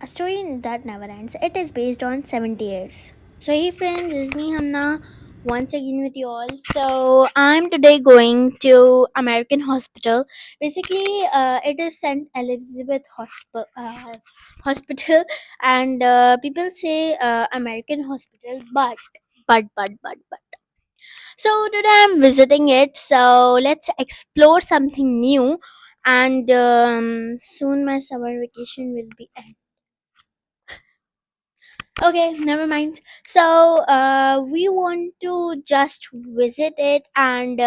a story that never ends. It is based on 70 years. So, hey friends, it's me Hamna once again with you all. So, I'm today going to American Hospital. Basically, it is St. Elizabeth Hospital, and people say American Hospital, but. So, today I'm visiting it. So, let's explore something new, and soon my summer vacation will be end. Okay, never mind. So, we want to just visit it, and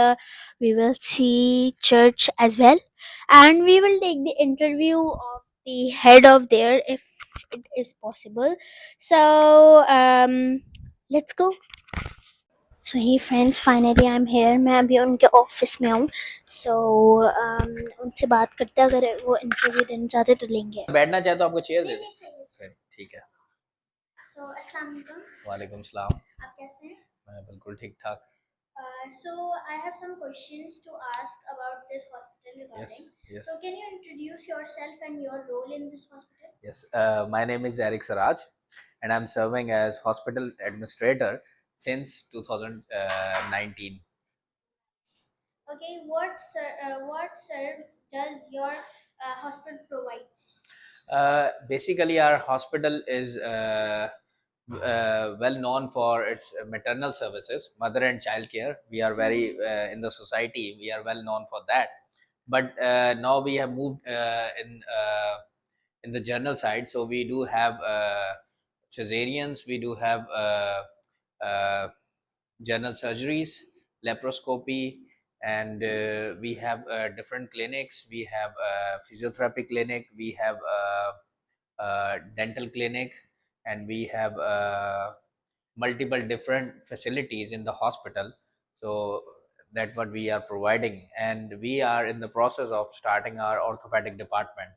we will see church as well, and we will take the interview of the head of there if it is possible. So, let's go. So hey friends, finally I'm here. मैं अभी उनके office में हूँ. So उनसे बात करते हैं, अगर वो इंटरव्यू देना चाहते तो लेंगे. बैठना चाहे तो आपको चेयर दे दें. ठीक है. So अस्सलाम वालेकुम. वालेकुम सलाम. आप कैसे हैं? मैं बिल्कुल ठीक ठाक. So I have some questions to ask about this hospital regarding. Yes. So can you introduce yourself and your role in this hospital? Yes. My name is Eric Saraj, and I'm serving as hospital administrator since 2019. Okay, what service does your hospital provides? Basically, our hospital is well known for its maternal services, mother and child care. We are very in the society. We are well known for that. But now we have moved in the general side, so we do have cesareans. We do have general surgeries, laparoscopy, and we have different clinics. We have a physiotherapy clinic. We have a dental clinic, and we have multiple different facilities in the hospital. So that's what we are providing, and we are in the process of starting our orthopedic department.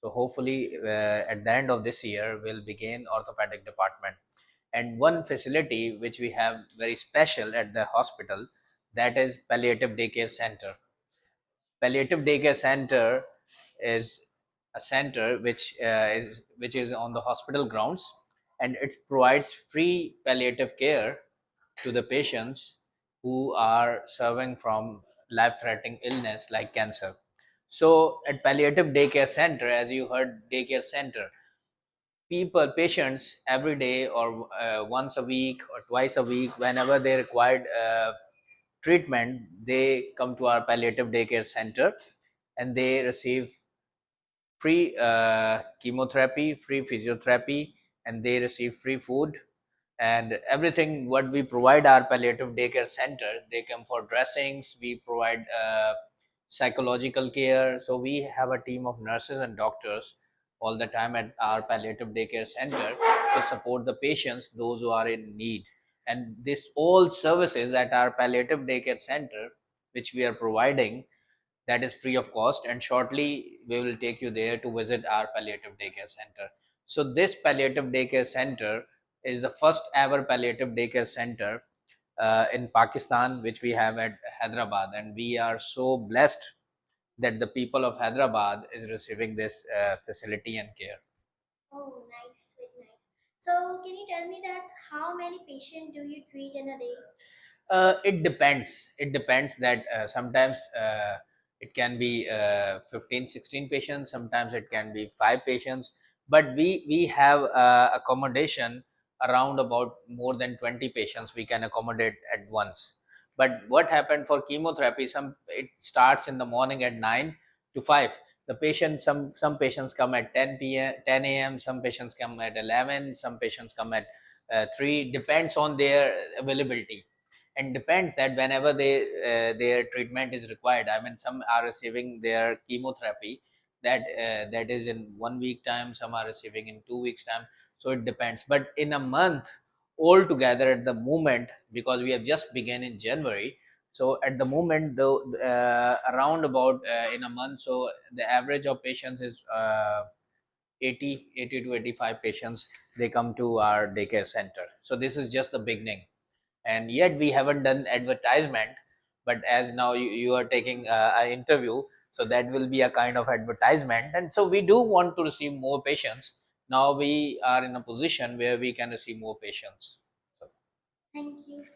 So hopefully at the end of this year we'll begin orthopedic department. And one facility which we have very special at the hospital, that is palliative daycare center. Palliative daycare center is a center which is on the hospital grounds, and it provides free palliative care to the patients who are suffering from life-threatening illness like cancer. So at palliative daycare center, as you heard, daycare center, patients every day or once a week or twice a week, whenever they required treatment, they come to our palliative daycare center, and they receive free chemotherapy, free physiotherapy, and they receive free food and everything. What we provide our palliative daycare center, they come for dressings. We provide psychological care. So we have a team of nurses and doctors all the time at our palliative daycare center to support the patients, those who are in need. And this all services at our palliative daycare center, which we are providing, that is free of cost, and shortly we will take you there to visit our palliative daycare center. So this palliative daycare center is the first ever palliative daycare center in Pakistan, which we have at Hyderabad, and we are so blessed that the people of Hyderabad is receiving this facility and care. Oh, nice, very nice. So, can you tell me that how many patients do you treat in a day? It depends. It depends that sometimes it can be 15, 16 patients. Sometimes it can be 5 patients. But we have accommodation around about more than 20 patients we can accommodate at once. But what happened for chemotherapy? Some it starts in the morning at 9 to 5. The patient, some patients come at 10 p.m., 10 a.m. Some patients come at 11. Some patients come at 3. Depends on their availability, and depends that whenever their treatment is required. I mean, some are receiving their chemotherapy that is in 1 week time. Some are receiving in 2 weeks time. So it depends. But in a month, altogether at the moment, because we have just begun in January, so at the moment, though, around about in a month, so the average of patients is 80 to 85 patients. They come to our daycare center. So this is just the beginning, and yet we haven't done advertisement. But as now you are taking an interview, so that will be a kind of advertisement. And so we do want to receive more patients, now we are in a position where we can receive more patients. So,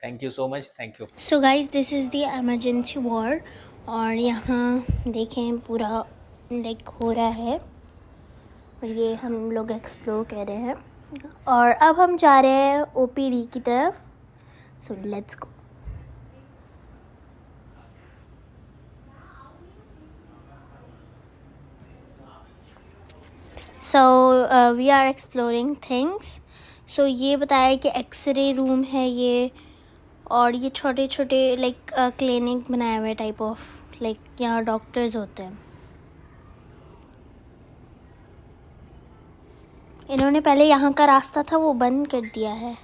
thank you so much. Thank you. So guys this is the emergency ward और यहाँ देखें पूरा like हो रहा है और ये हम लोग एक्सप्लोर कर रहे हैं और अब हम जा रहे हैं ओपीडी की तरफ. So let's go. So we are exploring things. So ये बताया कि एक्सरे रूम है ये और ये छोटे छोटे लाइक क्लिनिक बनाए हुए टाइप ऑफ लाइक यहाँ डॉक्टर्स होते हैं. इन्होंने पहले यहाँ का रास्ता था वो बंद कर दिया है.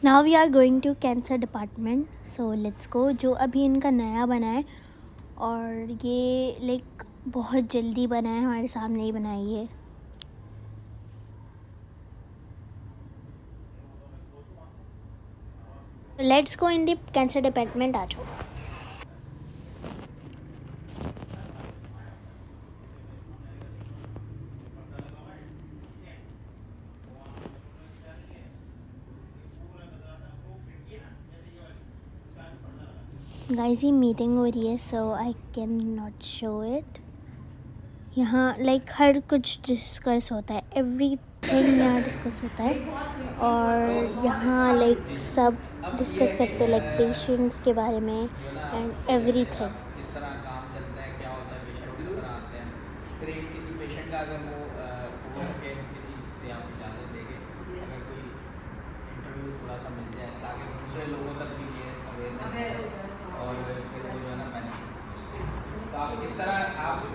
Now we are going to cancer department. So let's go. जो अभी इनका नया बना है और ये लाइक बहुत जल्दी बना है, हमारे सामने ही बना है ये. Let's go in the cancer department. आ जाओ. गाइस ये मीटिंग हो रही है so I can not show it. यहाँ लाइक हर कुछ डिस्कस होता है, एवरीथिंग यहाँ डिस्कस होता है और यहाँ लाइक सब डिस्कस करते हैं लाइक पेशेंट्स के बारे में एंड एवरीथिंग. किस तरह काम चलता है, क्या होता है, पेशेंट किस तरह आते हैं, फिर एक किसी पेशेंट का अगर वो हुआ के किसी से आप इजाज़त लेके अगर कोई इंटरव्यू थोड़ा सा मिल जाए ताकि दूसरे लोगों तक भी ये अवेयरनेस और फिर वो जो है ना बेनिफिट. तो आप इस तरह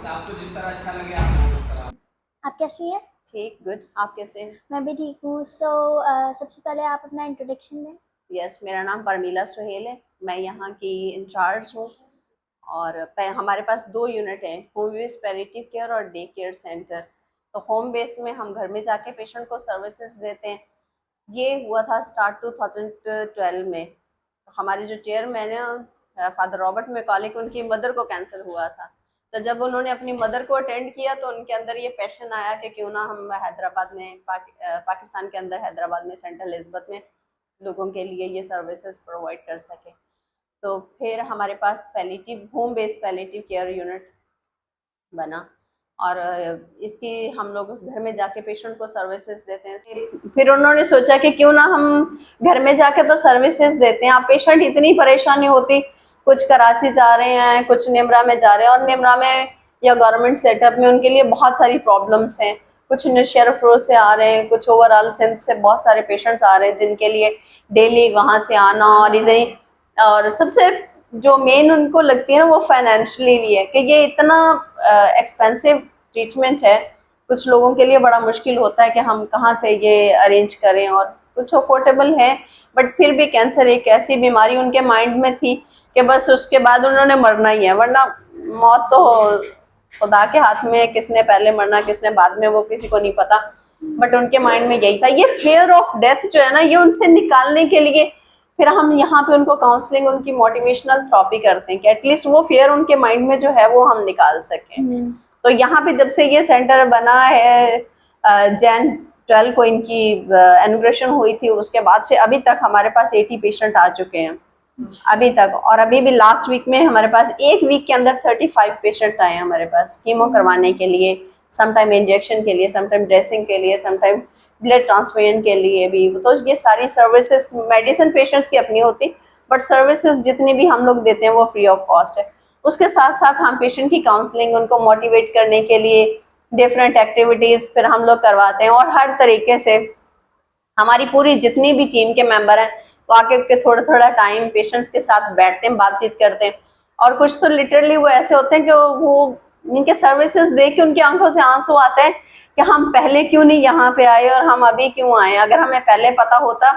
आपको जिस तरह अच्छा लगे आप उस तरह. आप कैसी है? ठीक, गुड. आप कैसे हैं? मैं भी ठीक हूँ. सो सबसे पहले आप अपना इंट्रोडक्शन दें. यस, मेरा नाम परमीला सुहेल है. मैं यहाँ की इंचार्ज हूँ और हमारे पास 2 यूनिट हैं, होम बेस्ड पैलिएटिव केयर और डे केयर सेंटर. तो होम बेस में हम घर में जाके पेशेंट को सर्विसेज देते हैं. ये हुआ था स्टार्ट 2012 में. तो हमारे जो चेयरमैन है फादर रॉबर्ट मैकॉलिक, उनकी मदर को कैंसर हुआ था. तो जब उन्होंने अपनी मदर को अटेंड किया तो उनके अंदर ये पैशन आया कि क्यों ना हम हैदराबाद में पाकिस्तान के अंदर हैदराबाद में सेंट एलिज़ाबेथ में लोगों के लिए ये सर्विसेज प्रोवाइड कर सकें. तो फिर हमारे पास palliative home based palliative care unit बना और इसकी हम लोग घर में जाके पेशेंट को सर्विसेज देते हैं. फिर उन्होंने सोचा कि क्यों ना हम घर में जाके तो सर्विसेज देते हैं. आप पेशेंट इतनी परेशानी होती, कुछ कराची जा रहे हैं, कुछ निमरा में जा रहे हैं और निमरा में या गवर्नमेंट सेटअप में उनके लिए बहुत सारी प्रॉब्लम्स हैं. कुछ शरफरों से आ रहे हैं, कुछ ओवरऑल सिंध से बहुत सारे पेशेंट्स आ रहे हैं जिनके लिए डेली वहाँ से आना और इधर. और सबसे जो मेन उनको लगती है ना वो फाइनेंशियली है कि ये इतना एक्सपेंसिव ट्रीटमेंट है. कुछ लोगों के लिए बड़ा मुश्किल होता है कि हम कहाँ से ये अरेंज करें. और कुछ अफोर्डेबल है बट फिर भी कैंसर एक ऐसी बीमारी उनके माइंड में थी कि बस उसके बाद उन्होंने मरना ही है, वरना मौत तो खुदा के हाथ में, किसने पहले मरना किसने बाद में वो किसी को नहीं पता. बट उनके माइंड में यही था. ये फियर ऑफ डेथ जो है ना, ये उनसे निकालने के लिए फिर हम यहाँ पे उनको काउंसलिंग, उनकी मोटिवेशनल थेरेपी करते हैं कि एटलीस्ट वो फियर उनके माइंड में जो है वो हम निकाल सकें. तो यहाँ पे जब से ये सेंटर बना है, जैन 12 को इनकी इनॉग्रेशन हुई थी, उसके बाद से अभी तक हमारे पास 80 पेशेंट आ चुके हैं अभी तक. और अभी भी लास्ट वीक में हमारे पास एक वीक के अंदर 35 पेशेंट आए हमारे पास कीमो करवाने के लिए, समटाइम इंजेक्शन के लिए, समटाइम ड्रेसिंग के लिए, समटाइम ब्लड ट्रांसफ्यूजन के लिए भी. तो ये सारी सर्विसेज, मेडिसिन पेशेंट्स की अपनी होती बट सर्विसेज जितनी भी हम लोग देते हैं वो फ्री ऑफ कॉस्ट है. उसके साथ साथ हम पेशेंट की काउंसलिंग, उनको मोटिवेट करने के लिए डिफरेंट एक्टिविटीज़ फिर हम लोग करवाते हैं. और हर तरीके से हमारी पूरी जितनी भी टीम के मेंबर हैं वो आके के थोड़ा थोड़ा टाइम पेशेंट्स के साथ बैठते हैं, बातचीत करते हैं. और कुछ तो लिटरली वो ऐसे होते हैं कि वो इनके सर्विसेज देख के उनकी आंखों से आंसू आते हैं कि हम पहले क्यों नहीं यहाँ पे आए और हम अभी क्यों आए. अगर हमें पहले पता होता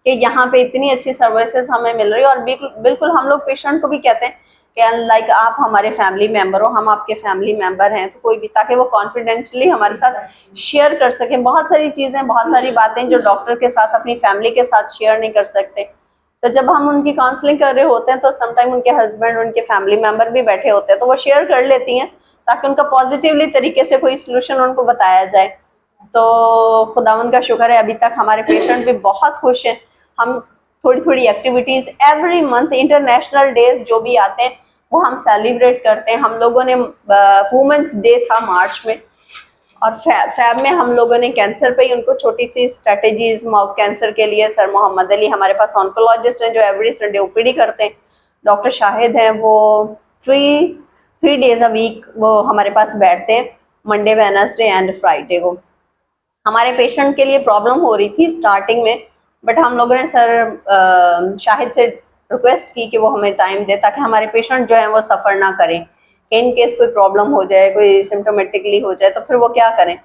कि यहाँ पे इतनी अच्छी सर्विसेज हमें मिल रही है। और बिल्कुल हम लोग पेशेंट को भी कहते हैं कि लाइक आप हमारे फैमिली मेंबर हो, हम आपके फैमिली मेंबर हैं, तो कोई भी, ताकि वो कॉन्फिडेंशियली हमारे साथ शेयर कर सकें बहुत सारी चीज़ें, बहुत सारी बातें जो डॉक्टर के साथ अपनी फैमिली के साथ शेयर नहीं कर सकते। तो जब हम उनकी काउंसलिंग कर रहे होते हैं तो समटाइम उनके हस्बैंड, उनके फैमिली मेंबर भी बैठे होते हैं, तो वो शेयर कर लेती हैं ताकि उनका पॉजिटिवली तरीके से कोई सोल्यूशन उनको बताया जाए। तो खुदावंद का शुक्र है अभी तक हमारे पेशेंट भी बहुत खुश हैं। हम थोड़ी थोड़ी activities every month, international days जो भी आते हैं वो हम सेलिब्रेट करते हैं। हम लोगों ने वुमेंस डे था मार्च में, और फैब में हम लोगों ने कैंसर पे ही उनको छोटी सी स्ट्रेटेजीज कैंसर के लिए, सर मोहम्मद अली हमारे पास ऑन्कोलॉजिस्ट हैं जो एवरी संडे ओपीडी करते हैं, डॉक्टर शाहिद हैं, वो थ्री डेज अ वीक वो हमारे पास बैठते हैं, मंडे, वेडनेसडे एंड फ्राइडे को। हमारे पेशेंट के लिए प्रॉब्लम हो रही थी स्टार्टिंग में, बट हम लोगों ने सर शाहिद से रिक्वेस्ट की कि वो हमें टाइम दे ताकि हमारे पेशेंट जो है वो सफ़र ना करें, इन केस कोई प्रॉब्लम हो जाए, कोई सिम्टोमेटिकली हो जाए तो फिर वो क्या करें।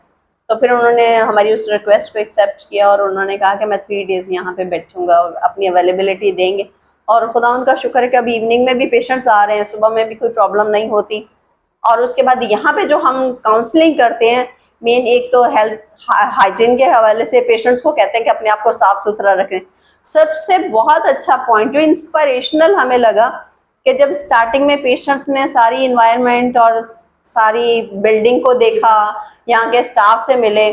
तो फिर उन्होंने हमारी उस रिक्वेस्ट को एक्सेप्ट किया और उन्होंने कहा कि मैं 3 डेज़ यहाँ पे बैठूंगा, अपनी अवेलेबिलिटी देंगे। और खुदा उनका शुक्र है कि अभी इवनिंग में भी पेशेंट्स आ रहे हैं, सुबह में भी कोई प्रॉब्लम नहीं होती। और उसके बाद यहाँ पे जो हम काउंसलिंग करते हैं, मेन एक तो हेल्थ हाइजीन के हवाले से पेशेंट्स को कहते हैं कि अपने आप को साफ सुथरा रखें। सबसे बहुत अच्छा पॉइंट जो इंस्पिरेशनल हमें लगा कि जब स्टार्टिंग में पेशेंट्स ने सारी इन्वायरमेंट और सारी बिल्डिंग को देखा, यहाँ के स्टाफ से मिले,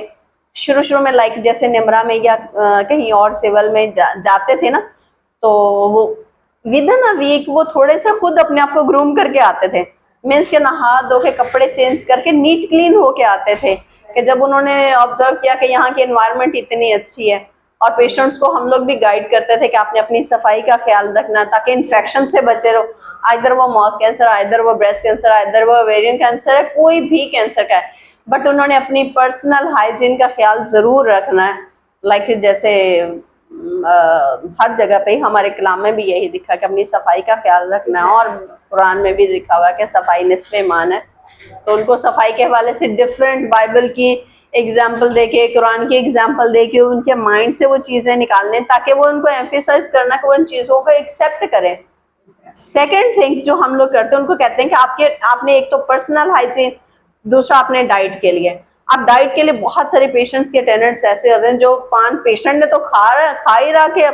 शुरू में लाइक जैसे निमरा में या कहीं और सिविल में जाते थे ना, तो वो विद इन अ वीक वो थोड़े से खुद अपने आप को ग्रूम करके आते थे, मीन्स के नहा धो के कपड़े चेंज करके नीट क्लीन होके आते थे। कि जब उन्होंने ऑब्जर्व किया कि यहाँ की एनवायरनमेंट इतनी अच्छी है, और पेशेंट्स को हम लोग भी गाइड करते थे कि आपने अपनी सफाई का ख्याल रखना ताकि इन्फेक्शन से बचे रहो, आइदर वो माउथ कैंसर, आइदर वो ब्रेस्ट कैंसर, आइदर वो ओवेरियन कैंसर है, कोई भी कैंसर का है, बट उन्होंने अपनी पर्सनल हाइजीन का ख्याल ज़रूर रखना है। लाइक जैसे हर जगह पे ही हमारे कलाम में भी यही लिखा कि अपनी सफाई का ख्याल रखना है, और कुरान में भी लिखा हुआ है कि सफाई निस्फ़े ईमान है। तो उनको सफाई के हवाले से डिफरेंट बाइबल की एग्जाम्पल देके, कुरान की एग्जाम्पल देके उनके माइंड से वो चीज़ें निकालने ताकि वो उनको एम्फेसाइज करना कि वो उन चीज़ों को एक्सेप्ट करें। सेकेंड थिंग जो हम लोग करते हैं, उनको कहते हैं कि आपने एक तो पर्सनल हाइजीन, दूसरा आपने डाइट के लिए। अब डाइट के लिए बहुत सारे पेशेंट्स के टेनेंट्स ऐसे होते हैं जो पान पेशेंट ने तो खा ही रहा के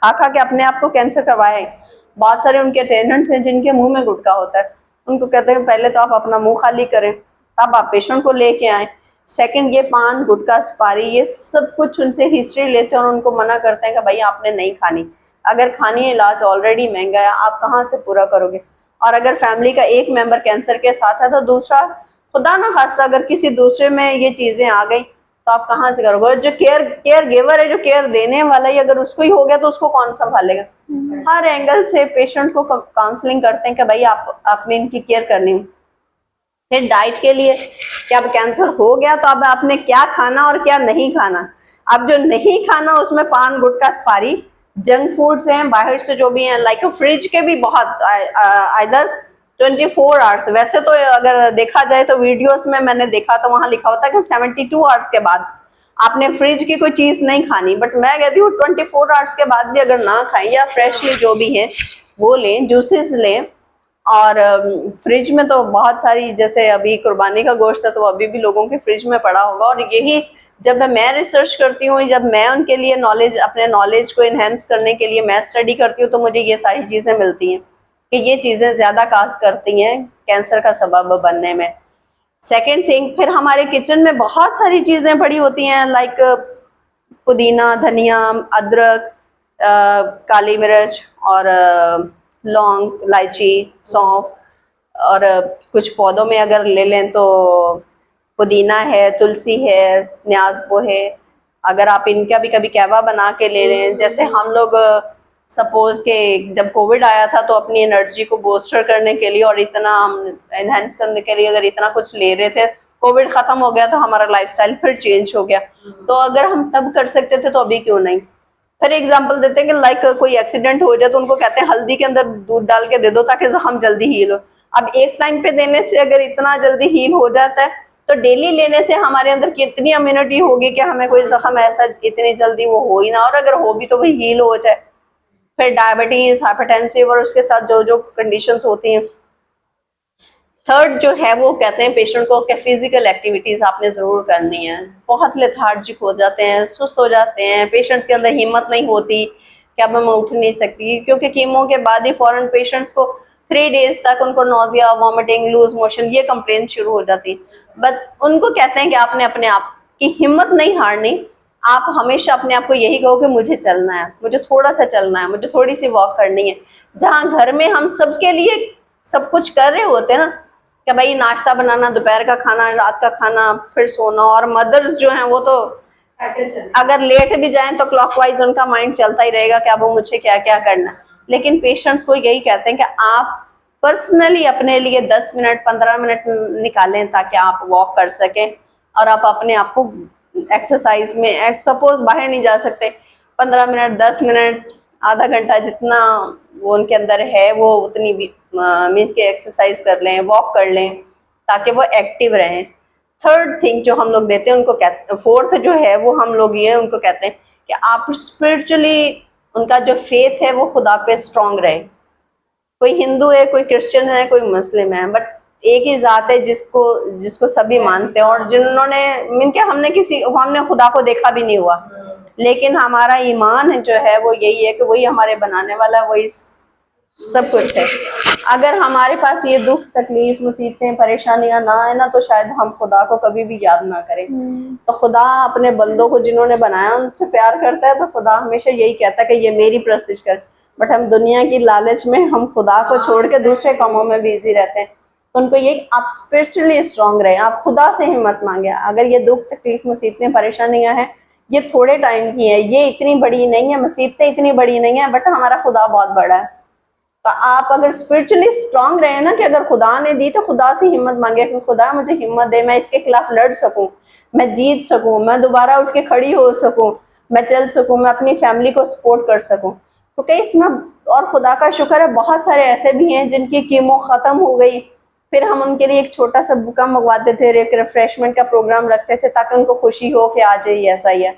खा के अपने आप को कैंसर करवाया है। बहुत सारे उनके टेनेंट्स हैं जिनके मुंह में गुटखा होता है, उनको कहते हैं पहले तो आप अपना मुंह खाली करें तब आप पेशेंट को लेके आएँ। सेकंड, ये पान गुटखा सुपारी ये सब कुछ उनसे हिस्ट्री लेते हैं और उनको मना करते हैं कि भाई आपने नहीं खानी, अगर खानी है इलाज ऑलरेडी महंगा है, आप कहाँ से पूरा करोगे। और अगर फैमिली का एक मेंबर कैंसर के साथ है तो दूसरा, खुदा ना खास्ता अगर किसी दूसरे में ये चीज़ें आ गई तो आप कहाँ से करोगे। जो केयर गिवर है, जो केयर देने वाला है, अगर उसको ही हो गया तो उसको कौन संभालेगा। हर एंगल से पेशेंट को काउंसलिंग करते हैं कि भाई आपने इनकी केयर करनी है। फिर डाइट के लिए कि अब कैंसर हो गया तो अब आपने क्या खाना और क्या नहीं खाना। अब जो नहीं खाना उसमें पान गुटखा सुपारी, जंक फूड्स हैं बाहर से जो भी हैं, लाइक फ्रिज के भी बहुत आइदर 24 आवर्स, वैसे तो अगर देखा जाए तो वीडियोस में मैंने देखा तो वहाँ लिखा होता है कि 72 आवर्स के बाद आपने फ्रिज की कोई चीज़ नहीं खानी, बट मैं कहती हूँ 24 आवर्स के बाद भी अगर ना खाएं या फ्रेशली जो भी है वो लें, जूसेस लें। और फ्रिज में तो बहुत सारी, जैसे अभी कुर्बानी का गोश्त है तो अभी भी लोगों के फ्रिज में पड़ा होगा। और यही जब मैं रिसर्च करती हूँ, जब मैं उनके लिए नॉलेज, अपने नॉलेज को इन्हेंस करने के लिए मैं स्टडी करती हूँ, तो मुझे ये सारी चीज़ें मिलती हैं कि ये चीज़ें ज़्यादा काज करती हैं कैंसर का सबब बनने में। सेकेंड थिंग, फिर हमारे किचन में बहुत सारी चीज़ें पड़ी होती हैं, लाइक पुदीना, धनिया, अदरक, काली मिर्च और लौंग, इलायची, सौंफ, और कुछ पौधों में अगर ले लें तो पुदीना है, तुलसी है, न्याज़बो है। अगर आप इनका भी कभी कहवा बना के ले लें, जैसे हम लोग सपोज के जब कोविड आया था तो अपनी एनर्जी को बूस्टर करने के लिए और इतना एनहेंस करने के लिए अगर इतना कुछ ले रहे थे, कोविड ख़त्म हो गया तो हमारा लाइफस्टाइल फिर चेंज हो गया। तो अगर हम तब कर सकते थे तो अभी क्यों नहीं। फिर एग्जाम्पल देते हैं कि लाइक कोई एक्सीडेंट हो जाए तो उनको कहते हैं हल्दी के अंदर दूध डाल के दे दो ताकि जख्म जल्दी हील हो। अब एक टाइम पे देने से अगर इतना जल्दी हील हो जाता है तो डेली लेने से हमारे अंदर कितनी इम्यूनिटी होगी कि हमें कोई जख्म ऐसा इतनी जल्दी वो हो ही ना, और अगर हो भी तो वही हील हो जाए। फिर डायबिटीज, हाइपरटेंसिव और उसके साथ जो जो कंडीशंस होती हैं। थर्ड जो है वो कहते हैं पेशेंट को कि फिजिकल एक्टिविटीज आपने जरूर करनी है। बहुत लेथार्जिक हो जाते हैं, सुस्त हो जाते हैं, पेशेंट्स के अंदर हिम्मत नहीं होती कि अब मैं उठ नहीं सकती, क्योंकि कीमो के बाद ही फौरन पेशेंट्स को 3 डेज तक उनको नोजिया, वॉमिटिंग, लूज मोशन ये कंप्लेन शुरू हो जाती। बट उनको कहते हैं कि आपने अपने आप की हिम्मत नहीं हारनी, आप हमेशा अपने आप को यही कहो कि मुझे चलना है, मुझे थोड़ा सा चलना है, मुझे थोड़ी सी वॉक करनी है। जहाँ घर में हम सबके लिए सब कुछ कर रहे होते हैं ना, कि भाई नाश्ता बनाना, दोपहर का खाना, रात का खाना, फिर सोना, और मदर्स जो हैं वो तो अगर लेट भी जाएं तो क्लॉकवाइज उनका माइंड चलता ही रहेगा कि अब वो मुझे क्या क्या करना है। लेकिन पेशेंट्स को यही कहते हैं कि आप पर्सनली अपने लिए 10 मिनट 15 मिनट निकालें ताकि आप वॉक कर सकें, और आप अपने आप को एक्सरसाइज में, सपोज बाहर नहीं जा सकते, 15 मिनट, 10 मिनट, आधा घंटा, जितना वो उनके अंदर है वो उतनी मीन्स के एक्सरसाइज कर लें, वॉक कर लें, ताकि वो एक्टिव रहें। थर्ड थिंग जो हम लोग देते हैं उनको कहते, फोर्थ जो है वो हम लोग ये उनको कहते हैं कि आप स्पिरिचुअली उनका जो फेथ है वो खुदा पे स्ट्रांग रहे। कोई हिंदू है, कोई क्रिश्चियन है, कोई मुस्लिम है, बट एक ही जात है जिसको जिसको सभी मानते हैं, और जिन्होंने मीन के हमने खुदा को देखा भी नहीं हुआ, लेकिन हमारा ईमान जो है वो यही है कि वही हमारे बनाने वाला, वही सब कुछ है। अगर हमारे पास ये दुख, तकलीफ, मुसीबतें, परेशानियां ना आए ना, तो शायद हम खुदा को कभी भी याद ना करें। तो खुदा अपने बंदों को जिन्होंने बनाया उनसे प्यार करता है, तो खुदा हमेशा यही कहता है कि ये मेरी प्रस्तिश कर। बट हम दुनिया की लालच में हम खुदा को छोड़ के दूसरे कामों में बिजी रहते हैं। तो उनको ये आप स्पिरिचुअली स्ट्रांग रहे, आप खुदा से हिम्मत मांगे। अगर ये दुख, तकलीफ, मुसीबतें, परेशानियां हैं, ये थोड़े टाइम की है, ये इतनी बड़ी नहीं है, मुसीबतें इतनी बड़ी नहीं है, बट हमारा खुदा बहुत बड़ा है। तो आप अगर स्पिरिचुअली स्ट्रांग रहे ना, कि अगर खुदा ने दी तो खुदा से हिम्मत मांगे कि खुदा मुझे हिम्मत दे, मैं इसके खिलाफ लड़ सकूं, मैं जीत सकूं, मैं दोबारा उठ के खड़ी हो सकूं, मैं चल सकूं, मैं अपनी फैमिली को सपोर्ट कर सकूं। तो कई इसमें, और खुदा का शुक्र है बहुत सारे ऐसे भी हैं जिनकी कीमो ख़त्म हो गई, फिर हम उनके लिए एक छोटा सा बुका मंगवाते थे, एक रिफ्रेशमेंट का प्रोग्राम रखते थे ताकि उनको खुशी हो कि आज ये ऐसा ही है।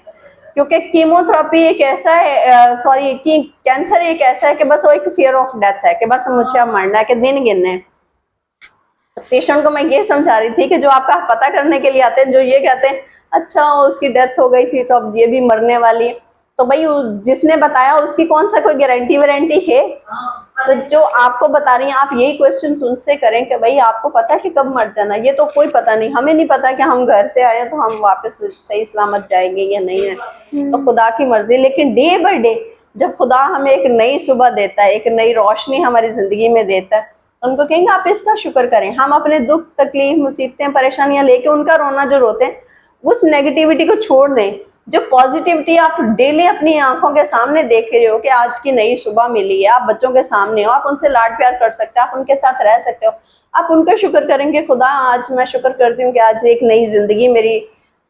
क्योंकि कीमोथेरेपी एक ऐसा है, सॉरी कि कैंसर एक ऐसा है कि बस वो एक फियर ऑफ डेथ है, कि बस मुझे अब मरना है, कि दिन गिनने हैं। पेशेंट को मैं ये समझा रही थी कि जो आपका पता करने के लिए आते हैं, जो ये कहते हैं अच्छा उसकी डेथ हो गई थी तो अब ये भी मरने वाली है, तो भाई जिसने बताया उसकी कौन सा कोई गारंटी वारंटी है? तो जो आपको बता रही हैं, आप यही क्वेश्चन उनसे करें कि भाई आपको पता है कि कब मर जाना? ये तो कोई पता नहीं, हमें नहीं पता कि हम घर से आए तो हम वापस सही सलामत जाएंगे या नहीं है, तो खुदा की मर्जी। लेकिन डे बाय डे जब खुदा हमें एक नई सुबह देता है, एक नई रोशनी हमारी जिंदगी में देता है, उनको कहेंगे आप इसका शुक्र करें। हम अपने दुख, तकलीफ, मुसीबतें, परेशानियां लेके उनका रोना जो रोते हैं, उस नेगेटिविटी को छोड़ दें। जो पॉजिटिविटी आप डेली अपनी आंखों के सामने देख रहे हो कि आज की नई सुबह मिली है, आप बच्चों के सामने हो, आप उनसे लाड प्यार कर सकते हो, आप उनके साथ रह सकते हो, आप उनका शुक्र करेंगे। खुदा आज मैं शुक्र करती हूँ कि आज एक नई जिंदगी मेरी,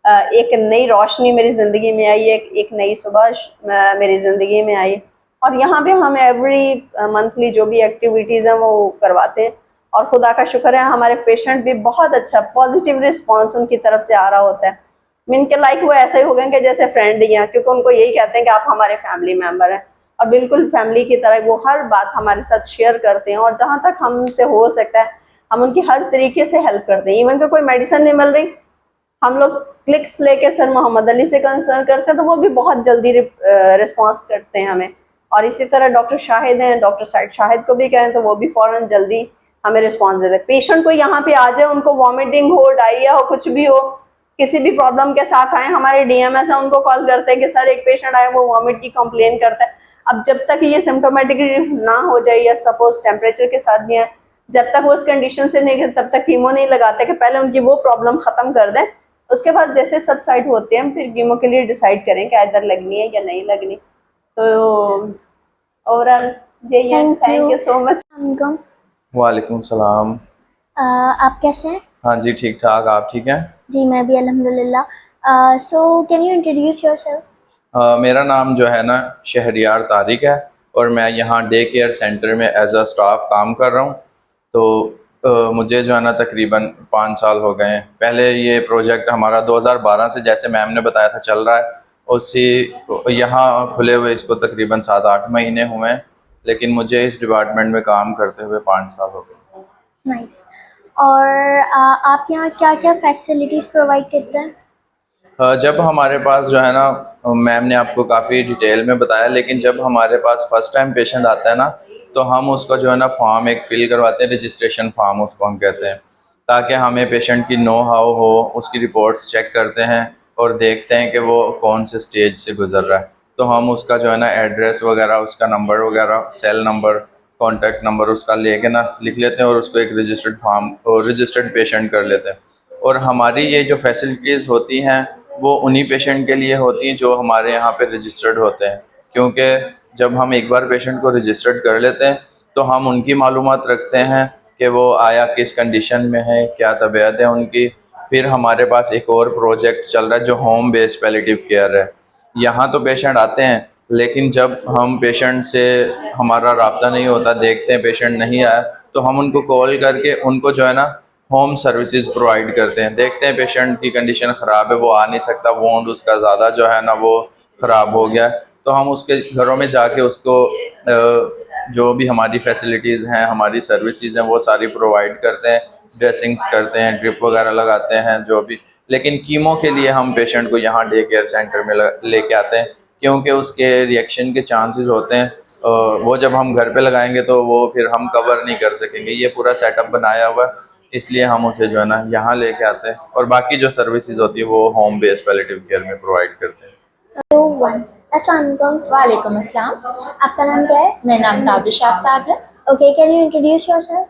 एक नई रोशनी मेरी ज़िंदगी में आई, एक नई सुबह मेरी ज़िंदगी में आई। और यहाँ पे हम एवरी मंथली जो भी एक्टिविटीज़ हैं वो करवाते हैं, और खुदा का शुक्र है हमारे पेशेंट भी बहुत अच्छा पॉजिटिव रिस्पांस उनकी तरफ से आ रहा होता है। मीन के लाइक वो ऐसे ही हो गए कि जैसे फ्रेंड ही हैं, क्योंकि उनको यही कहते हैं कि आप हमारे फैमिली मेम्बर हैं, और बिल्कुल फैमिली की तरह वो हर बात हमारे साथ शेयर करते हैं, और जहाँ तक हमसे हो सकता है हम उनकी हर तरीके से हेल्प करते हैं। इवन कि कोई मेडिसिन नहीं मिल रही, हम लोग क्लिक्स लेके सर मोहम्मद अली से कंसर्न करते हैं, तो वो भी बहुत जल्दी रिस्पॉन्स करते हैं हमें। और इसी तरह डॉक्टर शाहिद हैं, डॉक्टर साइड शाहिद को भी कहें तो वो भी फ़ौरन जल्दी हमें रिस्पॉन्स देते हैं। पेशेंट को यहाँ पे आ जाए, उनको वॉमिटिंग हो, डायरिया हो, कुछ भी हो, किसी भी प्रॉब्लम के साथ आए, हमारे डीएमएस है उनको कॉल करते हैं कि सर एक पेशेंट आए वो वॉमिट की कंप्लेन करता है। अब जब तक ये सिम्टोमेटिक ना हो जाए, या सपोज टेम्परेचर के साथ भी है, जब तक वो उस कंडीशन से नहीं, तब तक कीमो नहीं लगाते, कि पहले उनकी वो प्रॉब्लम ख़त्म कर दें, उसके बाद जैसे सबसाइड होते हैं फिर कीमो के लिए डिसाइड करें कि इधर लगनी है या नहीं लगनी। तो ओवरऑल यही है। Thank you so much. वालेकुम सलाम। आप कैसे हैं? हाँ जी ठीक ठाक, आप ठीक हैं? जी मैं भी अल्हम्दुलिल्लाह। So can you introduce yourself? मेरा नाम जो है ना शहरियार तारिक है, और मैं यहाँ डे केयर सेंटर में एज अ स्टाफ काम कर रहा हूँ। तो मुझे जो है ना तकरीबन 5 साल हो गए हैं। पहले ये प्रोजेक्ट हमारा 2012 से, जैसे मैम ने बताया था, चल रहा है। उसी यहाँ खुले हुए इसको तकरीबन 7-8 महीने हुए हैं, लेकिन मुझे इस डिपार्टमेंट में काम करते हुए 5 साल हो गए। नाइस। और आप यहाँ क्या क्या फैसिलिटीज़ प्रोवाइड करते हैं? जब हमारे पास जो है ना, मैम ने आपको काफ़ी डिटेल में बताया, लेकिन जब हमारे पास फर्स्ट टाइम पेशेंट आता है ना, तो हम उसका जो है ना फॉर्म एक फ़िल करवाते हैं, रजिस्ट्रेशन फॉर्म उसको हम कहते हैं, ताकि हमें पेशेंट की नो हाउ हो, उसकी रिपोर्ट्स चेक करते हैं और देखते हैं कि वो कौन से स्टेज से गुज़र रहा है। तो हम उसका जो है ना एड्रेस वगैरह, उसका नंबर वगैरह, सेल नंबर, कॉन्टैक्ट नंबर उसका लेके ना लिख लेते हैं और उसको एक रजिस्टर्ड फॉर्म और रजिस्टर्ड पेशेंट कर लेते हैं। और हमारी ये जो फैसिलिटीज़ होती हैं वो उन्हीं पेशेंट के लिए होती हैं जो हमारे यहाँ पे रजिस्टर्ड होते हैं, क्योंकि जब हम एक बार पेशेंट को रजिस्टर्ड कर लेते हैं तो हम उनकी मालूमात रखते हैं कि वो आया किस कंडीशन में है, क्या तबीयत है उनकी। फिर हमारे पास एक और प्रोजेक्ट चल रहा है जो होम बेस्ड पैलिएटिव केयर है। यहाँ तो पेशेंट आते हैं, लेकिन जब हम पेशेंट से हमारा राब्ता नहीं होता, देखते हैं पेशेंट नहीं आया, तो हम उनको कॉल करके उनको जो है ना होम सर्विसेज प्रोवाइड करते हैं। देखते हैं पेशेंट की कंडीशन ख़राब है, वो आ नहीं सकता, वोंड उसका ज़्यादा जो है ना वो ख़राब हो गया, तो हम उसके घरों में जाके उसको जो भी हमारी फैसिलिटीज़ हैं, हमारी सर्विसेज हैं, वो सारी प्रोवाइड करते हैं। ड्रेसिंग्स करते हैं, ड्रिप वगैरह लगाते हैं, जो भी। लेकिन कीमो के लिए हम पेशेंट को यहाँ डे केयर सेंटर में लेके आते हैं, क्योंकि उसके रिएक्शन के चांसेस होते हैं। वो जब हम घर पे लगाएंगे तो वो फिर हम कवर नहीं कर सकेंगे। ये पूरा सेटअप बनाया हुआ है, इसलिए हम उसे जो है ना यहाँ लेके आते हैं, और बाकी जो सर्विसेज होती है वो होम बेस्ड पैलिएटिव केयर में प्रोवाइड करते हैं। तो अस्सलाम वालेकुम। वालेकुम अस्सलाम। आपका नाम क्या है? मेरा नाम ताबिश आफ्ताब है। Okay, can you introduce yourself?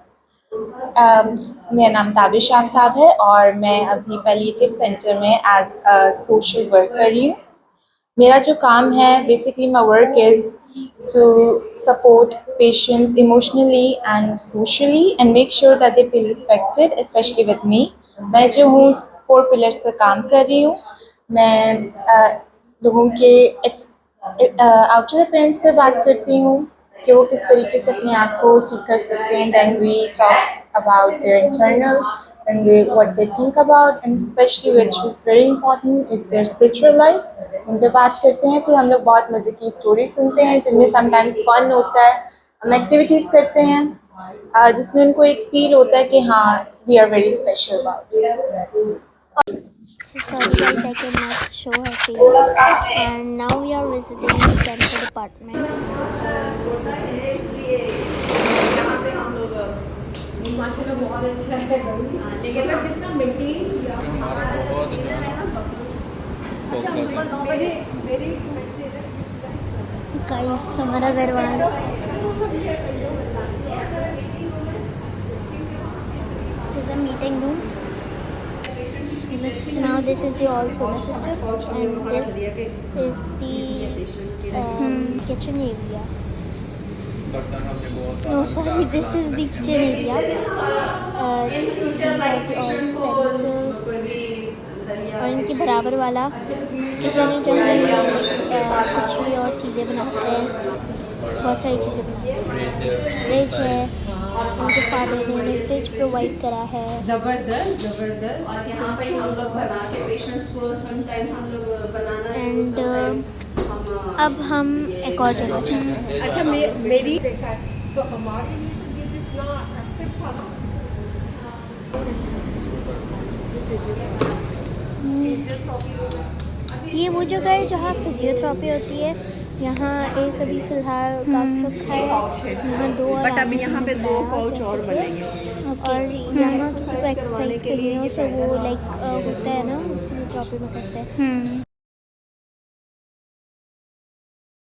मेरा नाम ताबिश आफ्ताब है और मैं अभी पैलिएटिव सेंटर में एज अ सोशल वर्क कर रही हूँ। मेरा जो काम है, basically my work is to support patients emotionally and socially and make sure that they feel respected, specially with me. मैं जो हूँ 4 पिलर्स पर काम कर रही हूँ। मैं लोगों के आउटर अपीयरेंस पे बात करती हूँ कि वो किस तरीके से अपने आप को ठीक कर सकते हैं। Then we talk about their internal and what they think about, and especially which is very important is their spiritual life. उन पे बात करते हैं। फिर हम लोग बहुत मज़े की स्टोरी सुनते हैं जिनमें समटाइम्स फन होता है। हम एक्टिविटीज़ करते हैं जिसमें उनको एक फील होता है कि हाँ, we are very special about it. Sorry guys, I cannot show her face. And now we are visiting the dental department. यहाँ पे हम लोग माशाल्लाह बहुत अच्छा है, लेकिन ना जितना मेंटेन किया Guys, हमारा घर वाला is a meeting room. Now this is the all-solar system, and this is the kitchen area. No, sorry, this is the kitchen area. These are the all stencils. और इनके बराबर वाला किचन है जहाँ हम कुछ भी और चीज़ें बनाते हैं, बहुत सारी चीज़ें बनाते हैं। फ्रिज है, उनके फादर ने फ्रिज प्रोवाइड करा है। ज़बरदस्त। और यहाँ पे हम लोग बना के पेशेंट्स को सम टाइम हम लोग बनाना एंड अब हम एक और जगह जाएंगे। अच्छा, मेरी देखा है तो हमारे लिए तो ये जितना अट्रैक्टिव था ना, ये वो जगह है जहाँ फिजियोथेरेपी होती है। यहाँ एक अभी फ़िलहाल काउच रखा है, यहाँ 2 और बट अभी यहाँ पे 2 बनाया काउच और जैसे कि। बनेंगे। और यहाँ किसी को एक्सरसाइज करनी हो तो वो लाइक होता है ना, फिजियोथेरेपी में करते हैं।